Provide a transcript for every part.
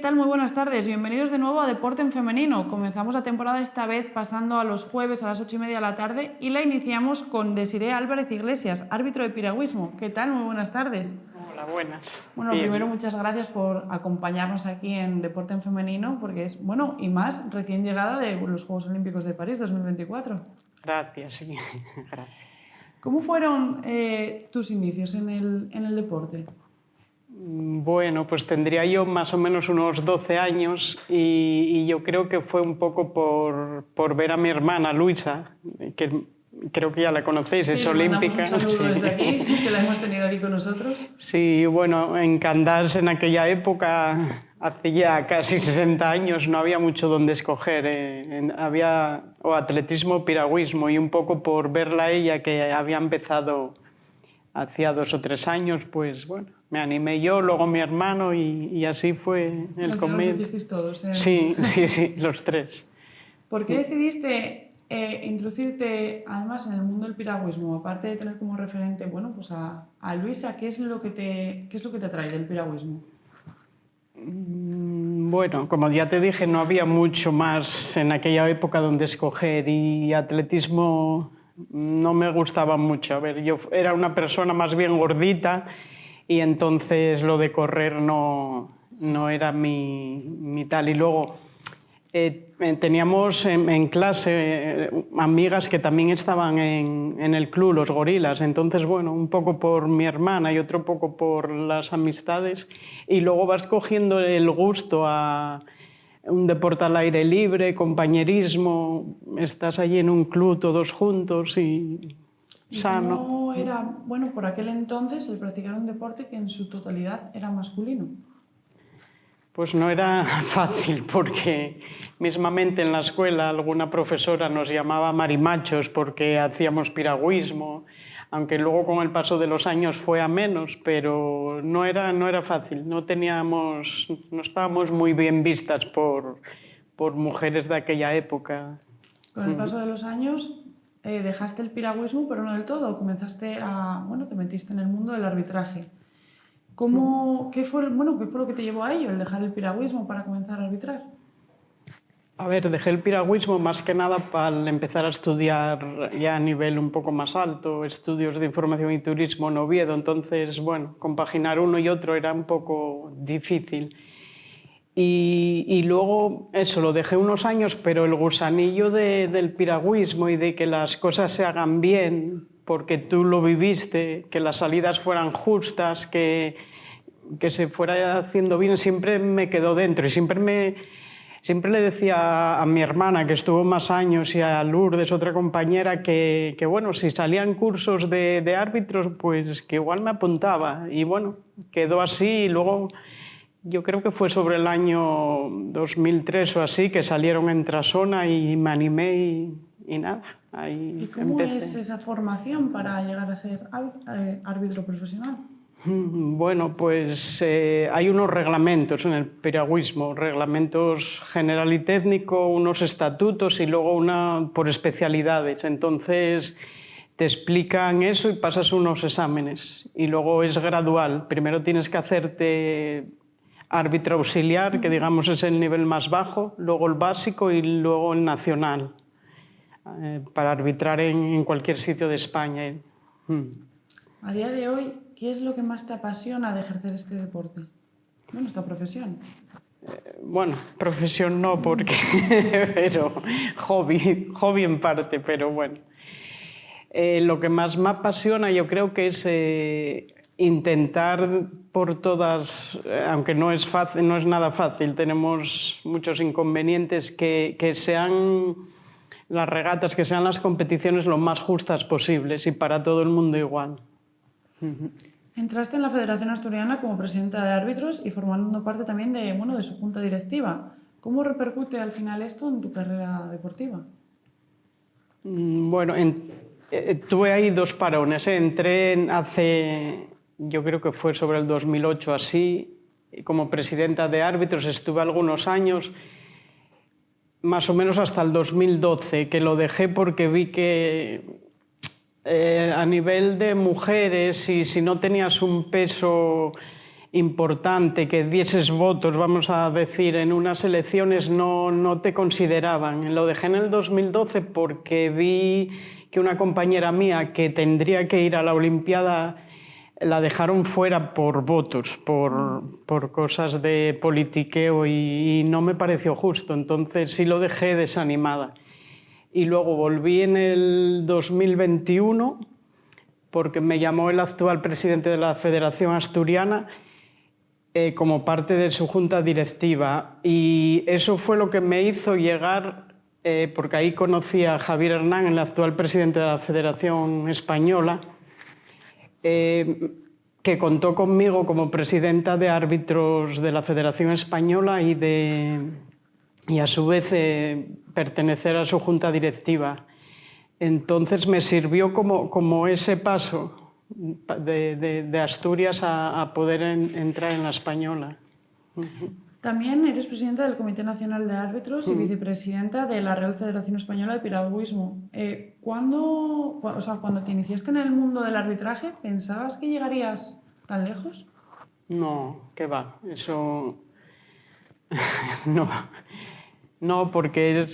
tal? Muy buenas tardes. Bienvenidos de nuevo a Deporte en Femenino. Comenzamos la temporada esta vez pasando a los jueves a las 8:30 de la tarde y la iniciamos con Desiree Álvarez Iglesias, árbitro de piragüismo. ¿Qué tal? Muy buenas tardes. Hola, buenas. Bueno, Bien. primero muchas gracias por acompañarnos aquí en Deporte en Femenino, porque es, bueno, y más recién llegada de los Juegos Olímpicos de París 2024. Gracias, sí. Gracias. ¿Cómo fueron tus inicios en el deporte? Bueno, pues tendría yo más o menos unos 12 años y yo creo que fue un poco por ver a mi hermana Luisa, que creo que ya la conocéis, es olímpica. Un saludo desde aquí, que la hemos tenido aquí con nosotros. Sí, bueno, en Candás en aquella época, hace ya casi 60 años, no había mucho donde escoger. Había o atletismo o piragüismo, y un poco por verla a ella, que había empezado hacía 2 o 3 años, pues bueno, me animé yo, luego mi hermano y así fue el comienzo. ¿Lo hicisteis todos? Sí, los tres. ¿Por qué decidiste introducirte además en el mundo del piragüismo? Aparte de tener como referente, bueno, pues a Luisa, ¿qué es lo que te atrae del piragüismo? Bueno, como ya te dije, no había mucho más en aquella época donde escoger, y atletismo no me gustaba mucho. A ver, yo era una persona más bien gordita y entonces lo de correr no era mi tal. Y luego teníamos en clase amigas que también estaban en el club, los Gorilas. Entonces, bueno, un poco por mi hermana y otro poco por las amistades. Y luego vas cogiendo el gusto a un deporte al aire libre, compañerismo, estás allí en un club todos juntos y sano. ¿Cómo era, bueno, por aquel entonces el practicar un deporte que en su totalidad era masculino? Pues no era fácil, porque mismamente en la escuela alguna profesora nos llamaba marimachos porque hacíamos piragüismo, aunque luego con el paso de los años fue a menos, pero no era fácil, no estábamos muy bien vistas por mujeres de aquella época. Con el paso de los años dejaste el piragüismo, pero no del todo, te metiste en el mundo del arbitraje. ¿Qué fue lo que te llevó a ello, el dejar el piragüismo para comenzar a arbitrar? A ver, dejé el piragüismo más que nada para empezar a estudiar ya a nivel un poco más alto, estudios de información y turismo en Oviedo. Entonces, bueno, compaginar uno y otro era un poco difícil. Y luego, eso, lo dejé unos años, pero el gusanillo del piragüismo y de que las cosas se hagan bien, porque tú lo viviste, que las salidas fueran justas, que se fuera haciendo bien, siempre me quedó dentro. Y siempre le decía a mi hermana, que estuvo más años, y a Lourdes, otra compañera, que bueno, si salían cursos de árbitros, pues que igual me apuntaba. Y bueno, quedó así. Y luego yo creo que fue sobre el año 2003 o así que salieron en Trasona y me animé y nada, ahí ¿Y cómo empecé. es esa formación para llegar a ser árbitro profesional? Bueno, pues hay unos reglamentos en el piragüismo, reglamentos general y técnico, unos estatutos y luego una por especialidades. Entonces te explican eso y pasas unos exámenes y luego es gradual. Primero tienes que hacerte árbitro auxiliar, que digamos es el nivel más bajo, luego el básico y luego el nacional, para arbitrar en cualquier sitio de España. A día de hoy, ¿qué es lo que más te apasiona de ejercer este deporte? Bueno, esta profesión. Bueno, profesión no, porque pero hobby en parte, pero bueno. Lo que más me apasiona yo creo que es intentar por todas, aunque no es fácil, no es nada fácil, tenemos muchos inconvenientes, que sean las regatas, que sean las competiciones lo más justas posibles y para todo el mundo igual. Entraste en la Federación Asturiana como presidenta de árbitros y formando parte también de su junta directiva. ¿Cómo repercute al final esto en tu carrera deportiva? Bueno, tuve ahí 2 parones. Entré yo creo que fue sobre el 2008 así, como presidenta de árbitros. Estuve algunos años, más o menos hasta el 2012, que lo dejé porque vi que a nivel de mujeres, y si no tenías un peso importante, que dieses votos, vamos a decir, en unas elecciones, no te consideraban. Lo dejé en el 2012 porque vi que una compañera mía que tendría que ir a la Olimpiada la dejaron fuera por votos, por cosas de politiqueo y no me pareció justo. Entonces sí lo dejé desanimada. Y luego volví en el 2021 porque me llamó el actual presidente de la Federación Asturiana como parte de su junta directiva. Y eso fue lo que me hizo llegar, porque ahí conocí a Javier Hernán, el actual presidente de la Federación Española, que contó conmigo como presidenta de árbitros de la Federación Española y a su vez pertenecer a su junta directiva. Entonces me sirvió como ese paso de Asturias a poder entrar en la Española. También eres presidenta del Comité Nacional de Árbitros y vicepresidenta de la Real Federación Española de Piragüismo. Cuando te iniciaste en el mundo del arbitraje, ¿pensabas que llegarías tan lejos? No, qué va, eso... no, porque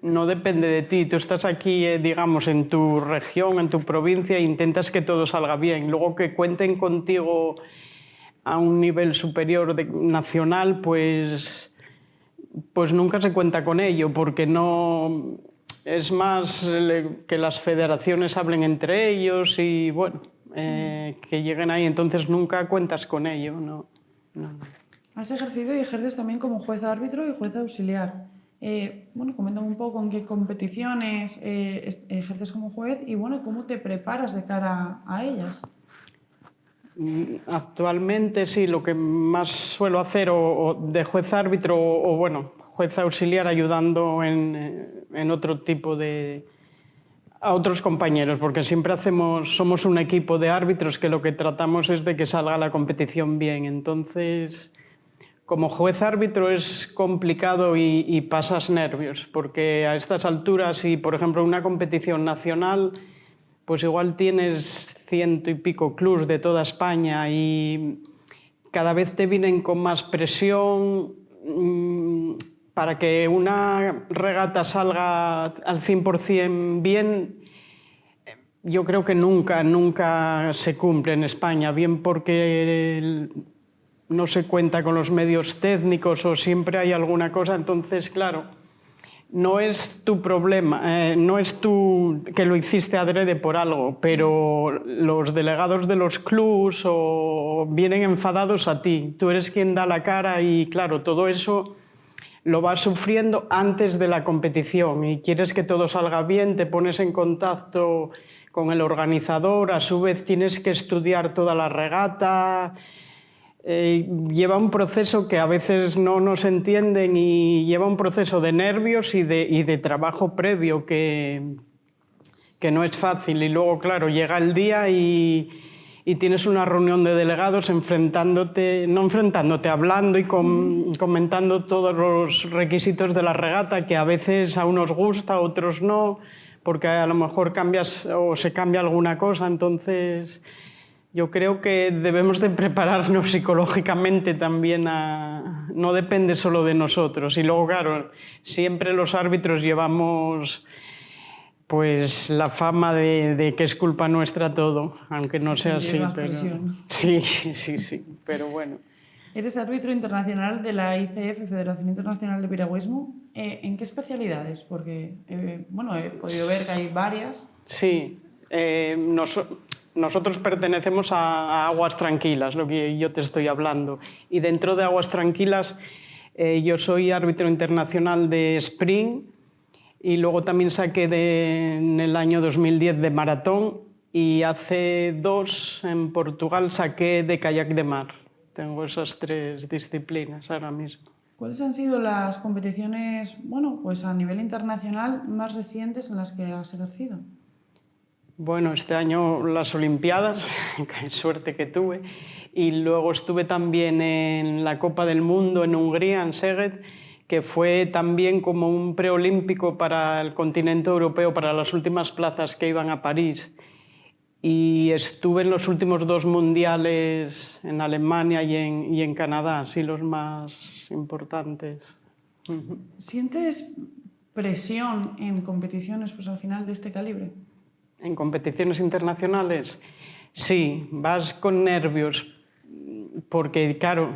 no depende de ti. Tú estás aquí, digamos, en tu región, en tu provincia, e intentas que todo salga bien. Luego que cuenten contigo a un nivel superior nacional, pues nunca se cuenta con ello, porque no es más que las federaciones hablen entre ellos y bueno, que lleguen ahí, entonces nunca cuentas con ello. No. Has ejercido y ejerces también como juez árbitro y juez auxiliar. Coméntame un poco en qué competiciones ejerces como juez y cómo te preparas de cara a ellas. Actualmente sí, lo que más suelo hacer o de juez árbitro o juez auxiliar ayudando en otro tipo a otros compañeros, porque siempre somos un equipo de árbitros que lo que tratamos es de que salga la competición bien. Entonces, como juez árbitro es complicado y pasas nervios, porque a estas alturas, si por ejemplo una competición nacional, pues igual tienes 100 y pico clubs de toda España y cada vez te vienen con más presión para que una regata salga al 100% bien. Yo creo que nunca se cumple en España, bien porque no se cuenta con los medios técnicos o siempre hay alguna cosa, entonces claro, no es tu problema, no es tú que lo hiciste adrede por algo, pero los delegados de los clubs vienen enfadados a ti. Tú eres quien da la cara y claro, todo eso lo vas sufriendo antes de la competición y quieres que todo salga bien, te pones en contacto con el organizador, a su vez tienes que estudiar toda la regata. Lleva un proceso que a veces no nos entienden y lleva un proceso de nervios y de trabajo previo que no es fácil. Y luego, claro, llega el día y tienes una reunión de delegados hablando y comentando todos los requisitos de la regata, que a veces a unos gusta, a otros no, porque a lo mejor cambias o se cambia alguna cosa, entonces... Yo creo que debemos de prepararnos psicológicamente también no depende solo de nosotros. Y luego, claro, siempre los árbitros llevamos pues la fama de que es culpa nuestra todo, aunque no sea así. Pero... Sí, pero bueno. Eres árbitro internacional de la ICF, Federación Internacional de Piragüismo. ¿En qué especialidades? Porque he podido ver que hay varias. Sí, nosotros pertenecemos a Aguas Tranquilas, lo que yo te estoy hablando. Y dentro de Aguas Tranquilas yo soy árbitro internacional de sprint y luego también saqué en el año 2010 de maratón y hace 2 en Portugal saqué de kayak de mar. Tengo esas 3 disciplinas ahora mismo. ¿Cuáles han sido las competiciones, a nivel internacional más recientes en las que has ejercido? Bueno, este año las Olimpiadas, qué suerte que tuve, y luego estuve también en la Copa del Mundo en Hungría, en Szeged, que fue también como un preolímpico para el continente europeo, para las últimas plazas que iban a París. y estuve en los últimos 2 mundiales en Alemania y en Canadá, así los más importantes. ¿Sientes presión en competiciones pues, al final de este calibre? En competiciones internacionales, sí, vas con nervios, porque claro,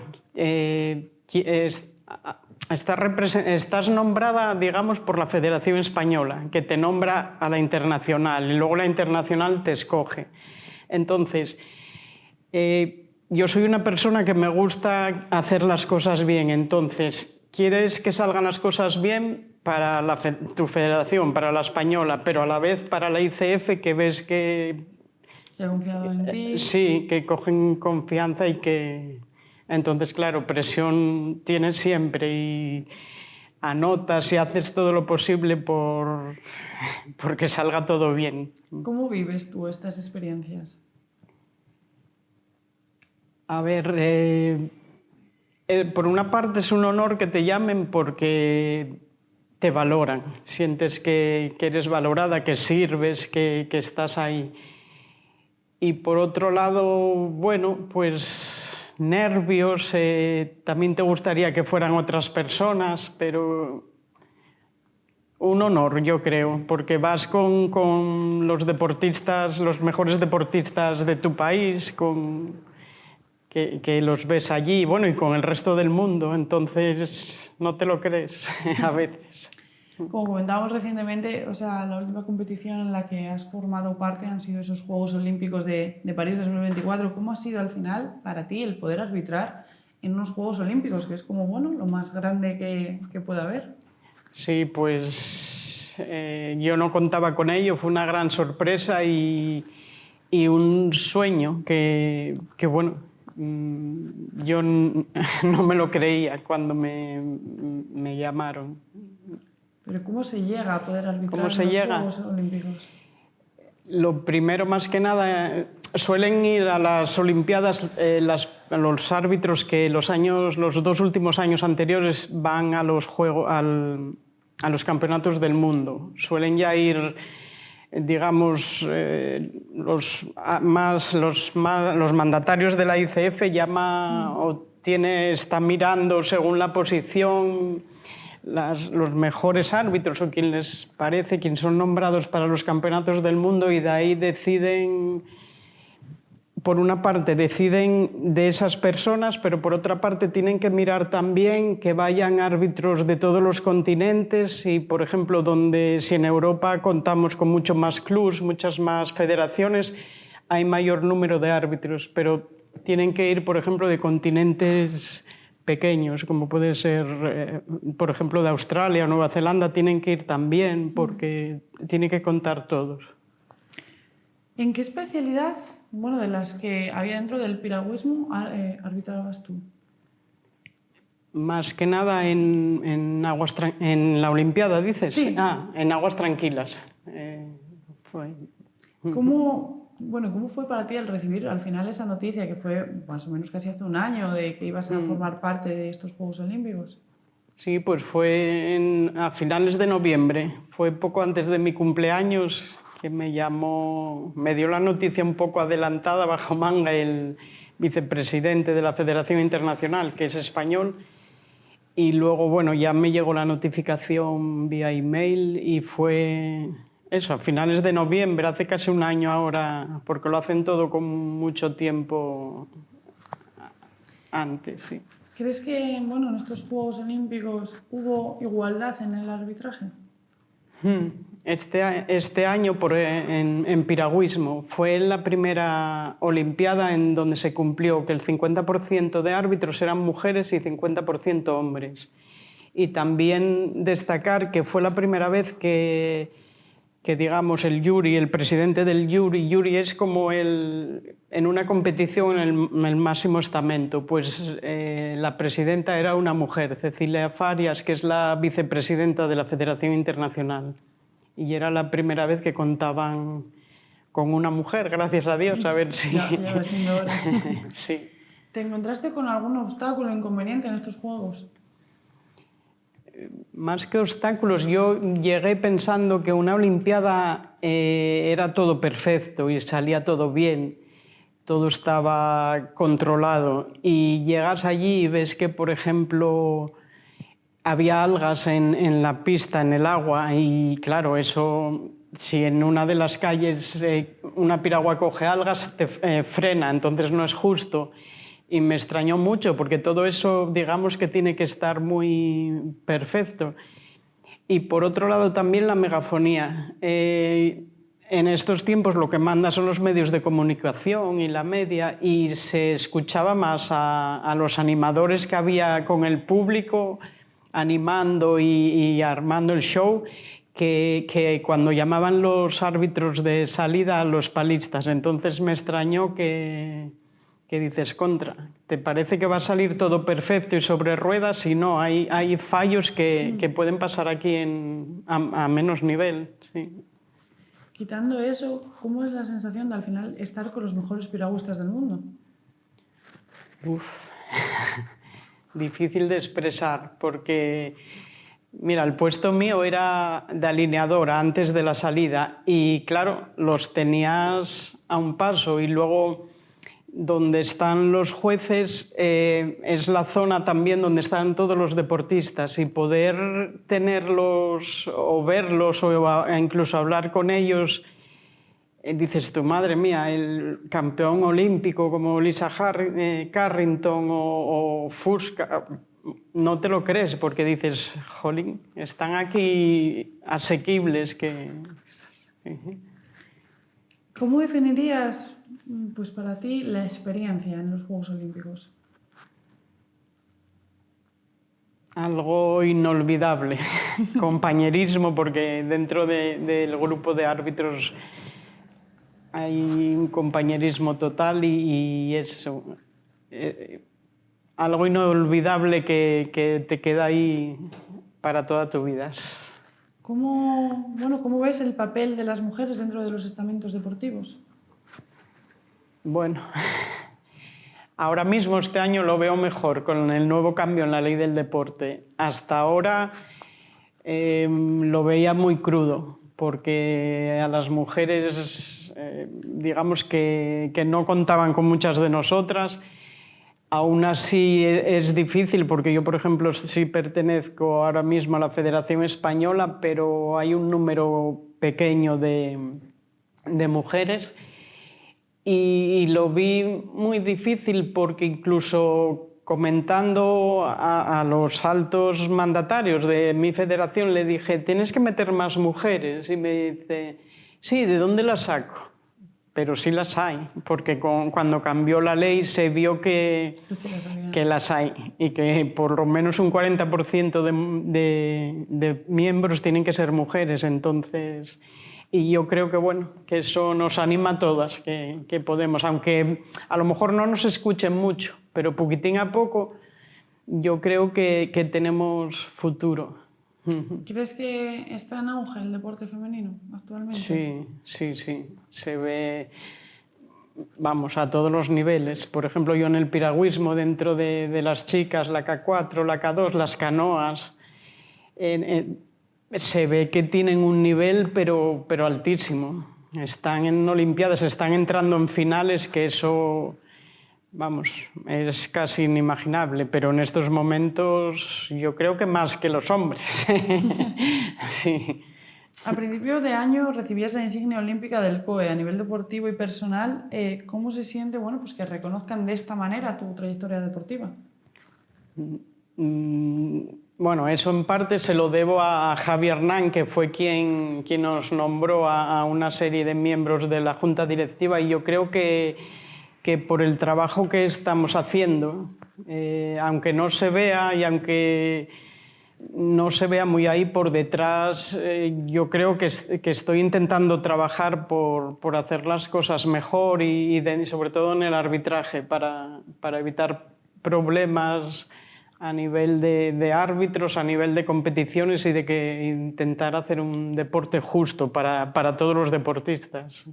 estás nombrada, digamos, por la Federación Española, que te nombra a la internacional, y luego la internacional te escoge. Entonces, yo soy una persona que me gusta hacer las cosas bien, entonces, quieres que salgan las cosas bien para tu federación, para la española, pero a la vez para la ICF, que ves que... ¿Que ha confiado en ti? Sí, que cogen confianza y que... Entonces, claro, presión tienes siempre y anotas y haces todo lo posible porque salga todo bien. ¿Cómo vives tú estas experiencias? A ver, por una parte es un honor que te llamen porque te valoran, sientes que eres valorada, que sirves, que estás ahí. Y por otro lado, bueno, pues nervios, también te gustaría que fueran otras personas, pero un honor, yo creo, porque vas con los deportistas, los mejores deportistas de tu país, que los ves allí, bueno, y con el resto del mundo, entonces no te lo crees a veces. Como comentábamos recientemente, o sea, la última competición en la que has formado parte han sido esos Juegos Olímpicos de París 2024. ¿Cómo ha sido al final para ti el poder arbitrar en unos Juegos Olímpicos, que es como, bueno, lo más grande que puede haber? Sí, pues yo no contaba con ello, fue una gran sorpresa y un sueño que bueno, yo no me lo creía cuando me llamaron. Pero ¿cómo se llega a poder arbitrar ¿Cómo se en los llega? Juegos Olímpicos? Lo primero, más que nada, suelen ir a las Olimpiadas los árbitros que los 2 últimos años anteriores van a los a los campeonatos del mundo. Suelen ya ir, digamos, los mandatarios de la ICF está mirando según la posición los mejores árbitros o quien les parece, quien son nombrados para los campeonatos del mundo, y de ahí deciden, por una parte deciden de esas personas, pero por otra parte tienen que mirar también que vayan árbitros de todos los continentes y, por ejemplo, si en Europa contamos con mucho más clubs, muchas más federaciones, hay mayor número de árbitros, pero tienen que ir, por ejemplo, de continentes pequeños, como puede ser, por ejemplo, de Australia o Nueva Zelanda, tienen que ir también porque tienen que contar todos. ¿En qué especialidad, bueno, de las que había dentro del piragüismo, arbitrabas tú? Más que nada en la Olimpiada, dices. Sí. En aguas tranquilas. ¿Cómo fue para ti el recibir al final esa noticia, que fue más o menos casi hace un año, de que ibas a formar parte de estos Juegos Olímpicos? Sí, pues fue a finales de noviembre. Fue poco antes de mi cumpleaños que me dio la noticia un poco adelantada bajo manga el vicepresidente de la Federación Internacional, que es español. Y luego, bueno, ya me llegó la notificación vía email y fue eso, a finales de noviembre, hace casi un año ahora, porque lo hacen todo con mucho tiempo antes, sí. ¿Crees que, bueno, en estos Juegos Olímpicos hubo igualdad en el arbitraje? Este año en piragüismo fue la primera Olimpiada en donde se cumplió que el 50% de árbitros eran mujeres y 50% hombres. Y también destacar que fue la primera vez que digamos el presidente del jury es como en una competición en el máximo estamento, pues la presidenta era una mujer, Cecilia Farias, que es la vicepresidenta de la Federación Internacional, y era la primera vez que contaban con una mujer, gracias a Dios, a ver si... Ya va siendo hora. Sí. ¿Te encontraste con algún obstáculo o inconveniente en estos Juegos? Más que obstáculos, yo llegué pensando que una Olimpiada era todo perfecto y salía todo bien, todo estaba controlado. Y llegas allí y ves que, por ejemplo, había algas en la pista, en el agua, y claro, eso, si en una de las calles una piragua coge algas, te frena, entonces no es justo. Y me extrañó mucho porque todo eso, digamos que tiene que estar muy perfecto. Y por otro lado también la megafonía. En estos tiempos lo que manda son los medios de comunicación y la media, y se escuchaba más a los animadores que había con el público animando y armando el show que cuando llamaban los árbitros de salida a los palistas. Entonces me extrañó que dices, contra, ¿te parece que va a salir todo perfecto y sobre ruedas? Y no, hay fallos que pueden pasar aquí a menos nivel. Sí. Quitando eso, ¿cómo es la sensación de al final estar con los mejores piragüistas del mundo? Uf. Difícil de expresar porque, mira, el puesto mío era de alineadora antes de la salida y claro, los tenías a un paso y luego donde están los jueces es la zona también donde están todos los deportistas y poder tenerlos o verlos o incluso hablar con ellos, dices tú, madre mía, el campeón olímpico como Lisa Carrington o Fusca, no te lo crees porque dices, jolín, están aquí asequibles que... ¿Cómo definirías, pues para ti, la experiencia en los Juegos Olímpicos? Algo inolvidable, compañerismo, porque dentro del grupo de árbitros hay un compañerismo total y es algo inolvidable que te queda ahí para toda tu vida. ¿Cómo ves el papel de las mujeres dentro de los estamentos deportivos? Bueno, ahora mismo este año lo veo mejor con el nuevo cambio en la ley del deporte. Hasta ahora lo veía muy crudo, porque a las mujeres, digamos que no contaban con muchas de nosotras. Aún así es difícil, porque yo, por ejemplo, sí pertenezco ahora mismo a la Federación Española, pero hay un número pequeño de mujeres. Y lo vi muy difícil porque incluso comentando a los altos mandatarios de mi federación le dije, tienes que meter más mujeres. Y me dice, sí, ¿de dónde las saco? Pero sí las hay, porque cuando cambió la ley se vio que las hay y que por lo menos un 40% de miembros tienen que ser mujeres. Entonces... Y yo creo que, bueno, que eso nos anima a todas, que podemos, aunque a lo mejor no nos escuchen mucho, pero poquitín a poco yo creo que tenemos futuro. ¿Crees que está en auge el deporte femenino actualmente? Sí. Se ve, vamos, a todos los niveles. Por ejemplo, yo en el piragüismo, dentro de las chicas, la K4, la K2, las canoas, se ve que tienen un nivel pero altísimo. Están en Olimpiadas, están entrando en finales, que eso, vamos, es casi inimaginable, pero en estos momentos yo creo que más que los hombres. Sí. A principio de año recibías la insignia olímpica del COE a nivel deportivo y personal. ¿Cómo se siente, bueno, pues que reconozcan de esta manera tu trayectoria deportiva? Bueno, eso en parte se lo debo a Javi Hernán, que fue quien nos nombró a una serie de miembros de la Junta Directiva, y yo creo que por el trabajo que estamos haciendo, aunque no se vea y aunque no se vea muy ahí por detrás, yo creo que estoy intentando trabajar por hacer las cosas mejor y sobre todo en el arbitraje para evitar problemas a nivel de árbitros, a nivel de competiciones y de que intentar hacer un deporte justo para todos los deportistas.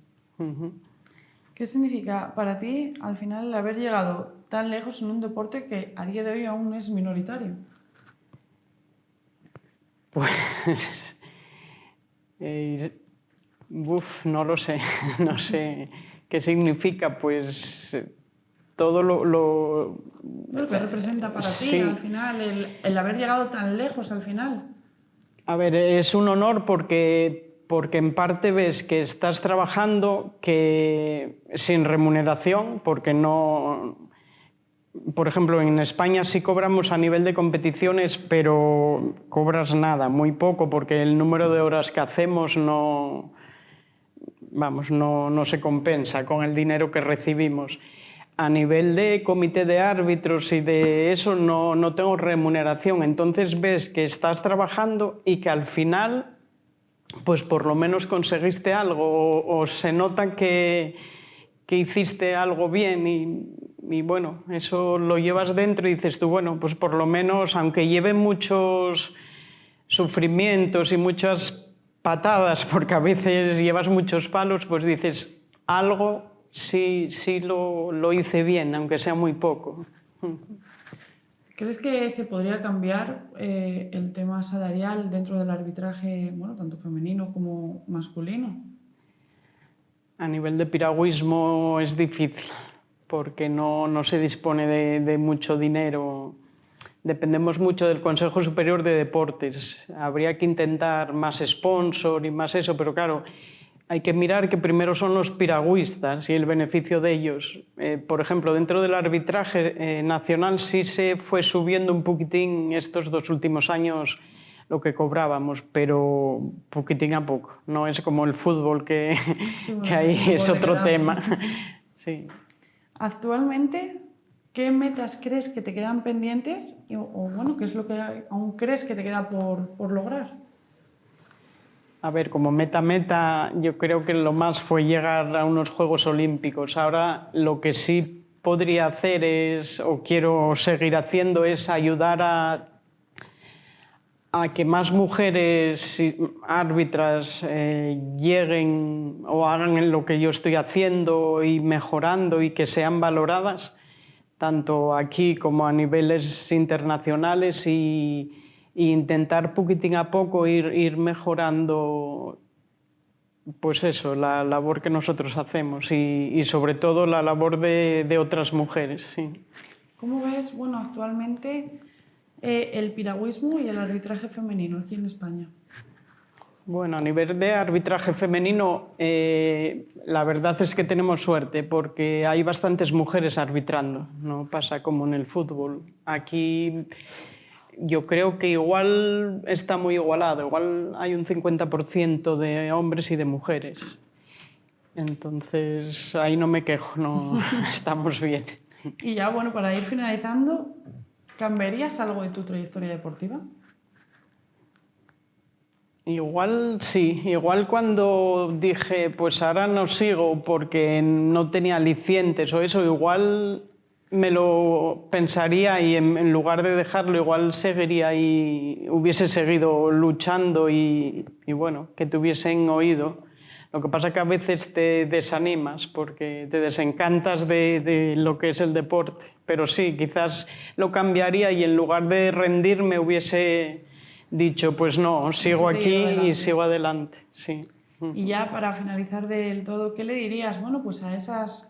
¿Qué significa para ti, al final, haber llegado tan lejos en un deporte que a día de hoy aún es minoritario? Pues no lo sé, no sé qué significa, pues todo Lo que representa para ti sí. al final, el haber llegado tan lejos al final. A ver, es un honor porque en parte ves que estás trabajando que sin remuneración, porque no... Por ejemplo, en España sí cobramos a nivel de competiciones, pero cobras nada, muy poco, porque el número de horas que hacemos no se compensa con el dinero que recibimos. A nivel de comité de árbitros y de eso no tengo remuneración, entonces ves que estás trabajando y que al final pues por lo menos conseguiste algo o se nota que hiciste algo bien y bueno, eso lo llevas dentro y dices tú, bueno, pues por lo menos aunque lleve muchos sufrimientos y muchas patadas, porque a veces llevas muchos palos, pues dices, algo sí lo hice bien, aunque sea muy poco. ¿Crees que se podría cambiar el tema salarial dentro del arbitraje, bueno, tanto femenino como masculino? A nivel de piragüismo es difícil, porque no se dispone de mucho dinero. Dependemos mucho del Consejo Superior de Deportes. Habría que intentar más sponsor y más eso, pero claro, hay que mirar que primero son los piragüistas y el beneficio de ellos. Por ejemplo, dentro del arbitraje nacional sí se fue subiendo un poquitín estos 2 últimos años lo que cobrábamos, pero poquitín a poco. No es como el fútbol que, Sí, bueno, que ahí es otro tema. ¿no? Sí. Actualmente, ¿qué metas crees que te quedan pendientes o bueno, qué es lo que aún crees que te queda por lograr? A ver, como meta, yo creo que lo más fue llegar a unos Juegos Olímpicos. Ahora lo que sí podría hacer es, o quiero seguir haciendo, es ayudar a que más mujeres árbitras lleguen o hagan lo que yo estoy haciendo y mejorando y que sean valoradas, tanto aquí como a niveles internacionales y intentar poquitín a poco ir mejorando pues eso, la labor que nosotros hacemos y sobre todo la labor de otras mujeres. Sí. ¿Cómo ves, bueno, actualmente el piragüismo y el arbitraje femenino aquí en España? Bueno, a nivel de arbitraje femenino, la verdad es que tenemos suerte porque hay bastantes mujeres arbitrando, no pasa como en el fútbol. Aquí yo creo que igual está muy igualado, igual hay un 50% de hombres y de mujeres. Entonces, ahí no me quejo, no estamos bien. Y ya, bueno, para ir finalizando, ¿cambiarías algo de tu trayectoria deportiva? Igual sí, igual cuando dije, pues ahora no sigo porque no tenía alicientes o eso, igual me lo pensaría y en lugar de dejarlo, igual seguiría y hubiese seguido luchando y bueno, que te hubiesen oído. Lo que pasa es que a veces te desanimas porque te desencantas de lo que es el deporte. Pero sí, quizás lo cambiaría y en lugar de rendirme hubiese dicho, pues no, sigo aquí y sigo adelante. Sí. Y ya para finalizar del todo, ¿qué le dirías, bueno, pues a esas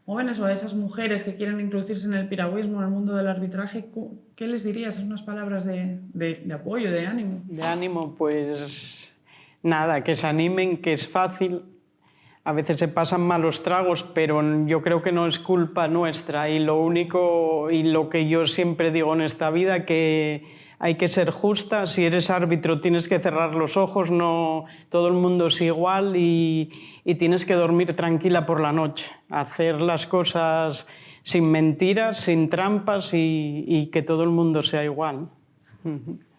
jóvenes o a esas mujeres que quieren introducirse en el piragüismo, en el mundo del arbitraje? ¿Qué les dirías? Unas palabras de apoyo, de ánimo. De ánimo, pues nada, que se animen, que es fácil. A veces se pasan malos tragos, pero yo creo que no es culpa nuestra. Y lo único, y lo que yo siempre digo en esta vida, que hay que ser justa. Si eres árbitro tienes que cerrar los ojos, no todo el mundo es igual y tienes que dormir tranquila por la noche. Hacer las cosas sin mentiras, sin trampas y que todo el mundo sea igual.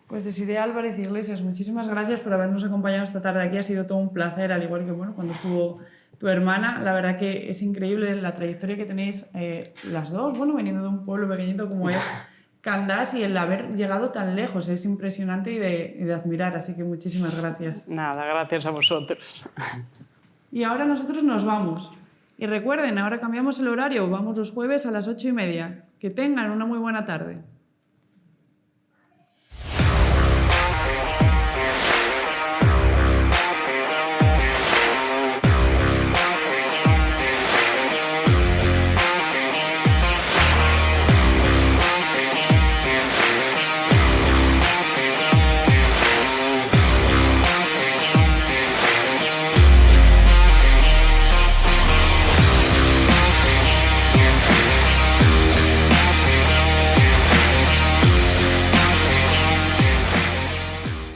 Pues Desiree Álvarez Iglesias, muchísimas gracias por habernos acompañado esta tarde aquí. Ha sido todo un placer, al igual que bueno, cuando estuvo tu hermana. La verdad que es increíble la trayectoria que tenéis las dos, bueno, veniendo de un pueblo pequeñito como es Candás y el haber llegado tan lejos. Es impresionante y de admirar, así que muchísimas gracias. Nada, gracias a vosotros. Y ahora nosotros nos vamos. Y recuerden, ahora cambiamos el horario, vamos los jueves a las 8:30. Que tengan una muy buena tarde.